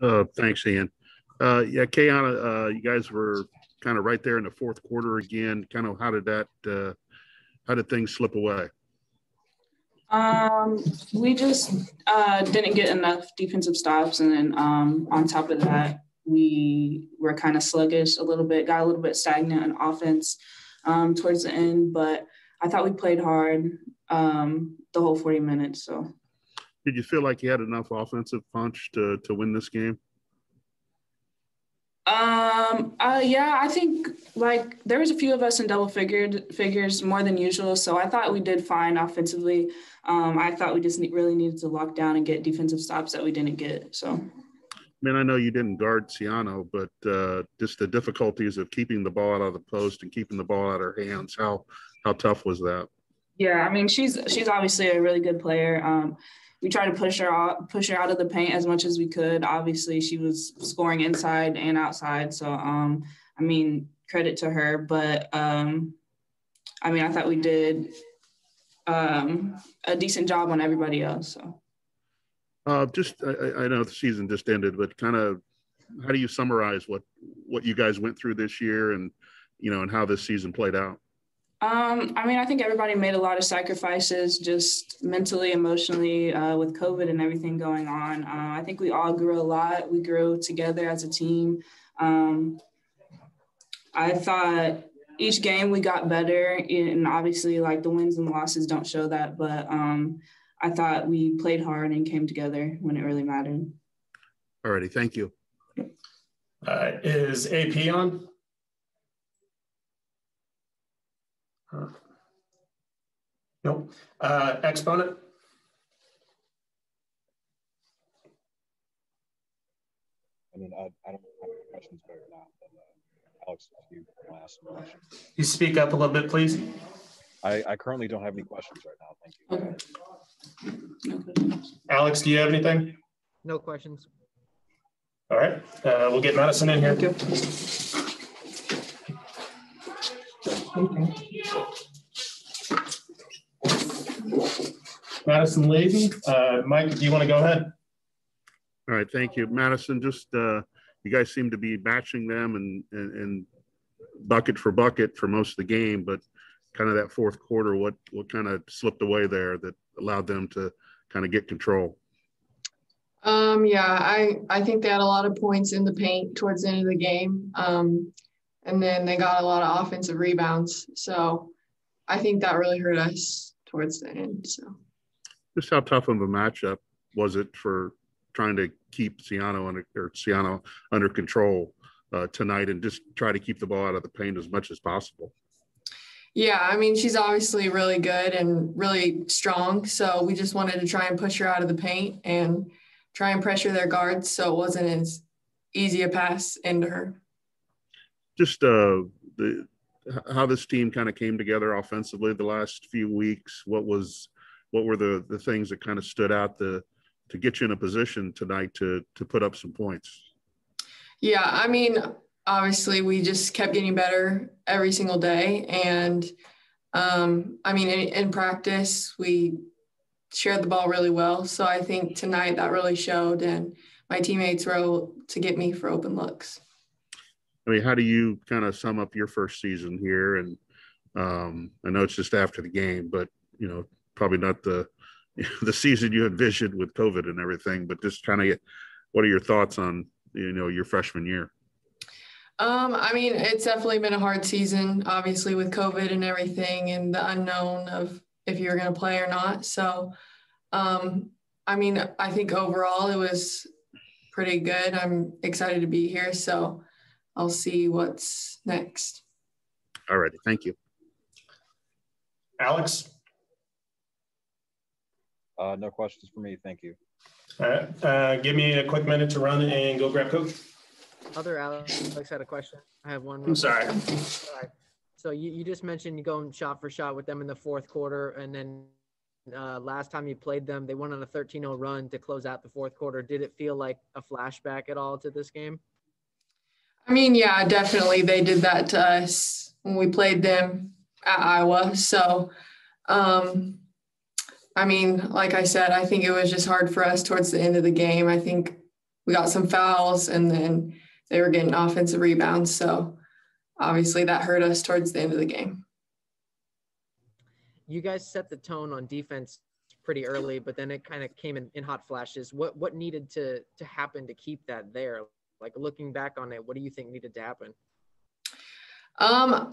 Thanks, Ian. Yeah, Kayana, you guys were kind of right there in the fourth quarter again. Kind of how did things slip away? We just didn't get enough defensive stops, and then on top of that, we were kind of sluggish a little bit, got a little bit stagnant on offense towards the end. But I thought we played hard the whole 40 minutes. So, did you feel like you had enough offensive punch to win this game? Yeah, I think like there was a few of us in double figures more than usual. So I thought we did fine offensively. I thought we just really needed to lock down and get defensive stops that we didn't get. So, I mean, I know you didn't guard Ciano, but just the difficulties of keeping the ball out of the post and keeping the ball out of her hands. How tough was that? Yeah, I mean, she's obviously a really good player. We tried to push her out of the paint as much as we could. Obviously, she was scoring inside and outside. So, I mean, credit to her. But, I mean, I thought we did a decent job on everybody else. So, I know the season just ended, but kind of how do you summarize what you guys went through this year and how this season played out? I mean, I think everybody made a lot of sacrifices just mentally, emotionally, with COVID and everything going on. I think we all grew a lot. We grew together as a team. I thought each game we got better, and obviously like the wins and losses don't show that, but I thought we played hard and came together when it really mattered. All righty. Thank you. Is AP on? Nope. Exponent? I mean, I don't have any questions right now. But, Alex, if you want to ask some questions. You speak up a little bit, please. I currently don't have any questions right now. Thank you. Okay. Alex, do you have anything? No questions. All right. We'll get Madison in here too. Madison Levy. Mike, do you want to go ahead? All right, thank you. Madison, just you guys seem to be matching them and bucket for bucket for most of the game, but kind of that fourth quarter, what kind of slipped away there that allowed them to kind of get control? Yeah, I think they had a lot of points in the paint towards the end of the game. And then they got a lot of offensive rebounds. So I think that really hurt us towards the end. So just how tough of a matchup was it for trying to keep Ciano under control tonight and just try to keep the ball out of the paint as much as possible? Yeah, I mean, she's obviously really good and really strong. So we just wanted to try and push her out of the paint and try and pressure their guards so it wasn't as easy a pass into her. Just how this team kind of came together offensively the last few weeks. What were the things that kind of stood out to get you in a position tonight to put up some points? Yeah, I mean, obviously we just kept getting better every single day. And I mean, in practice, we shared the ball really well. So I think tonight that really showed, and my teammates were able to get me for open looks. I mean, how do you kind of sum up your first season here? And I know it's just after the game, but, probably not the season you envisioned with COVID and everything, but just kind of what are your thoughts on, your freshman year? I mean, it's definitely been a hard season, obviously with COVID and everything and the unknown of if you're going to play or not. So, I mean, I think overall it was pretty good. I'm excited to be here. So I'll see what's next. All righty. Thank you. Alex? No questions for me. Thank you. All right. Give me a quick minute to run and go grab Coach. Other Alex had a question. I have one. I'm sorry. So you just mentioned you going shot for shot with them in the fourth quarter, and then last time you played them, they went on a 13-0 run to close out the fourth quarter. Did it feel like a flashback at all to this game? I mean, yeah, definitely. They did that to us when we played them at Iowa. So, I mean, like I said, I think it was just hard for us towards the end of the game. I think we got some fouls, and then they were getting offensive rebounds. So obviously that hurt us towards the end of the game. You guys set the tone on defense pretty early, but then it kind of came in hot flashes. What needed to happen to keep that there? Like, looking back on it, what do you think needed to happen? I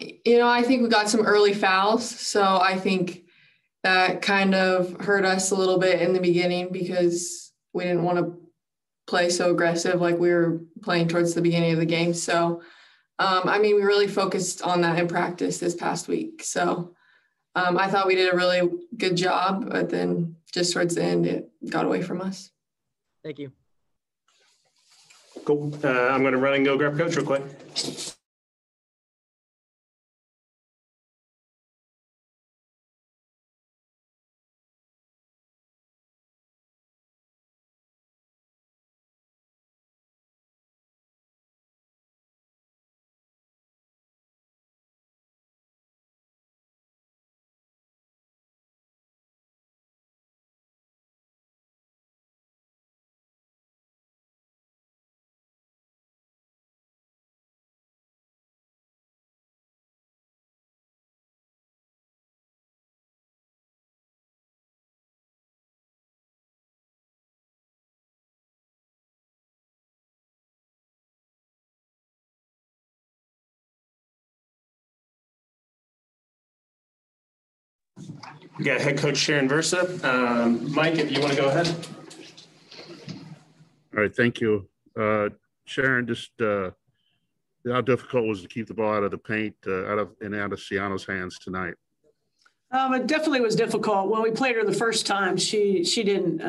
think we got some early fouls. So I think that kind of hurt us a little bit in the beginning because we didn't want to play so aggressive like we were playing towards the beginning of the game. So, we really focused on that in practice this past week. So I thought we did a really good job, but then just towards the end, it got away from us. Thank you. Cool. I'm going to run and go grab coach real quick. We got head coach Sharon Versa. Mike, if you want to go ahead. All right, thank you. Sharon, just how difficult was it to keep the ball out of the paint, out of Siano's hands tonight? It definitely was difficult. When we played her the first time, she didn't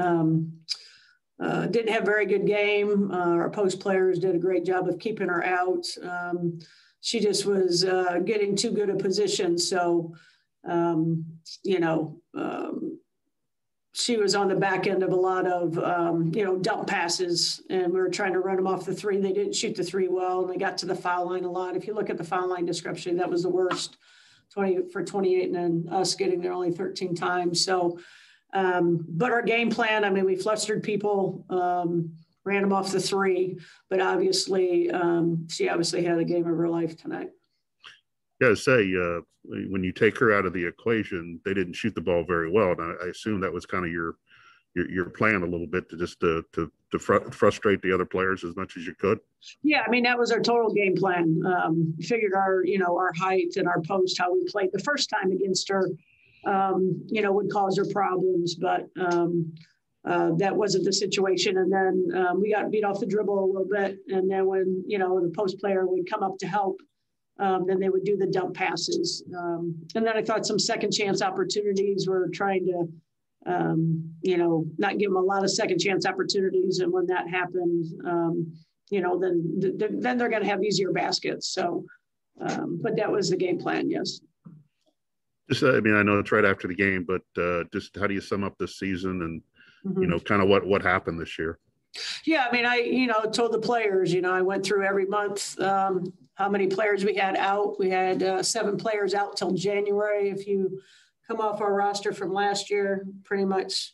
have a very good game. Our post players did a great job of keeping her out. She just was getting too good a position. So, she was on the back end of a lot of, dump passes, and we were trying to run them off the three. They didn't shoot the three well, and they got to the foul line a lot. If you look at the foul line description, that was the worst, 20 for 28, and then us getting there only 13 times. So, but our game plan, we flustered people, ran them off the three, but obviously, she obviously had a game of her life tonight. I gotta say, when you take her out of the equation, they didn't shoot the ball very well, and I assume that was kind of your plan a little bit to just to frustrate the other players as much as you could. Yeah, that was our total game plan. Figured our height and our post, how we played the first time against her, would cause her problems, but that wasn't the situation. And then we got beat off the dribble a little bit, and then when the post player would come up to help. Then they would do the dump passes. And then I thought some second chance opportunities were trying to, not give them a lot of second chance opportunities. And when that happened, then they're going to have easier baskets. So, but that was the game plan, yes. Just, I know it's right after the game, but just how do you sum up this season and, kind of what happened this year? Yeah, I told the players, I went through every month, how many players we had out. We had 7 players out till January. If you come off our roster from last year, pretty much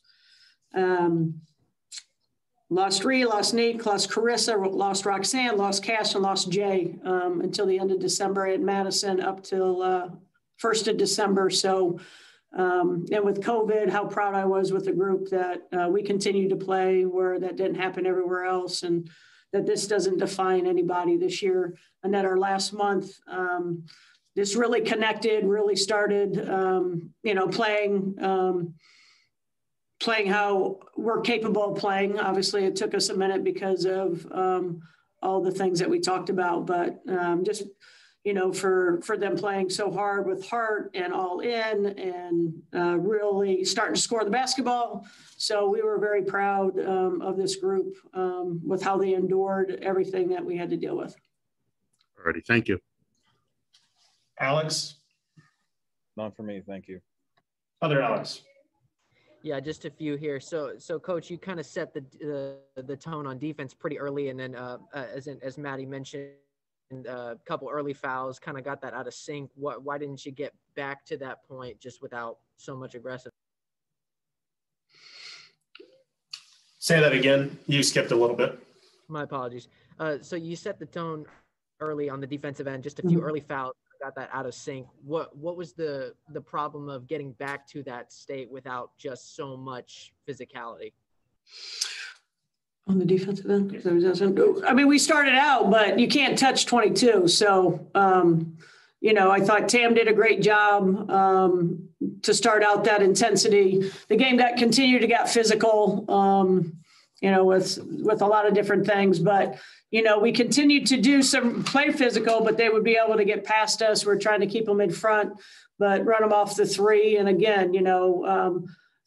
lost Ree, lost Nate, lost Carissa, lost Roxanne, lost Cash, and lost Jay until the end of December at Madison up till 1st of December. So, and with COVID, how proud I was with the group that we continue to play where that didn't happen everywhere else, and that this doesn't define anybody this year. And that our last month, this really connected, really started, playing how we're capable of playing. Obviously, it took us a minute because of all the things that we talked about, but just, for them playing so hard with heart and all in and really starting to score the basketball. So we were very proud of this group with how they endured everything that we had to deal with. All righty. Thank you. Alex? None for me. Thank you. Other Alex? Yeah, just a few here. So Coach, you kind of set the tone on defense pretty early, and then as Maddie mentioned, a couple early fouls kind of got that out of sync. Why didn't you get back to that point just without so much aggressive? Say that again. You skipped a little bit. My apologies. So you set the tone early on the defensive end, just a few early fouls, got that out of sync. What was the problem of getting back to that state without just so much physicality? On the defensive end? I mean, we started out, but you can't touch 22. So, I thought Tam did a great job to start out that intensity. The game continued to get physical, with a lot of different things. But, we continued to play physical, but they would be able to get past us. We're trying to keep them in front, but run them off the three. And again,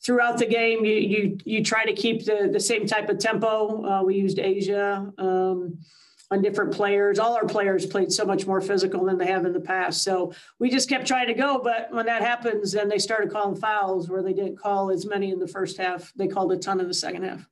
throughout the game, you try to keep the same type of tempo. We used Asia on different players. All our players played so much more physical than they have in the past. So we just kept trying to go. But when that happens, then they started calling fouls where they didn't call as many in the first half. They called a ton in the second half.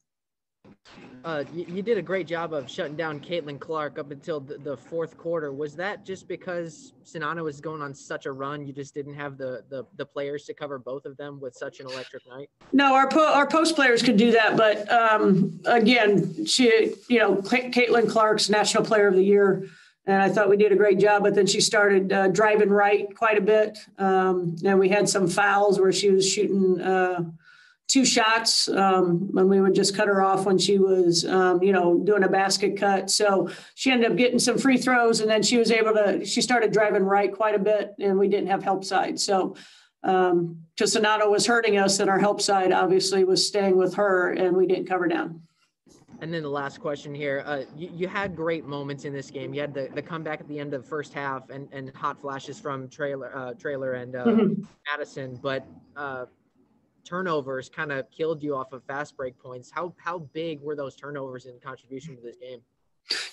You did a great job of shutting down Caitlin Clark up until the fourth quarter. Was that just because Sinana was going on such a run, you just didn't have the players to cover both of them with such an electric night? No, our post players could do that, but again, Caitlin Clark's National Player of the Year, and I thought we did a great job. But then she started driving right quite a bit, and we had some fouls where she was shooting 2 shots when we would just cut her off when she was, doing a basket cut. So she ended up getting some free throws, and then she started driving right quite a bit, and we didn't have help side. So Casanano was hurting us, and our help side obviously was staying with her, and we didn't cover down. And then the last question here, you had great moments in this game. You had the comeback at the end of the first half and hot flashes from Trailer and Madison, but turnovers kind of killed you off of fast break points. How big were those turnovers in contribution to this game?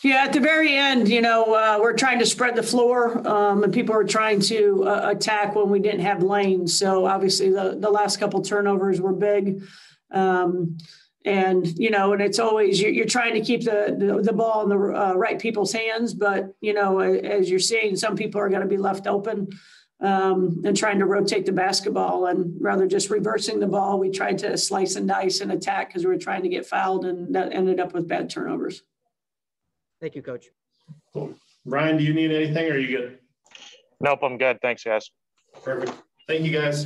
Yeah, at the very end, we're trying to spread the floor, and people were trying to attack when we didn't have lanes. So obviously the last couple turnovers were big. And it's always, you're trying to keep the ball in the right people's hands. But, as you're seeing, some people are going to be left open and trying to rotate the basketball, and rather just reversing the ball, we tried to slice and dice and attack because we were trying to get fouled, and that ended up with bad turnovers. Thank you, Coach. Cool. Ryan, do you need anything or are you good? Nope, I'm good. Thanks, guys. Perfect. Thank you, guys.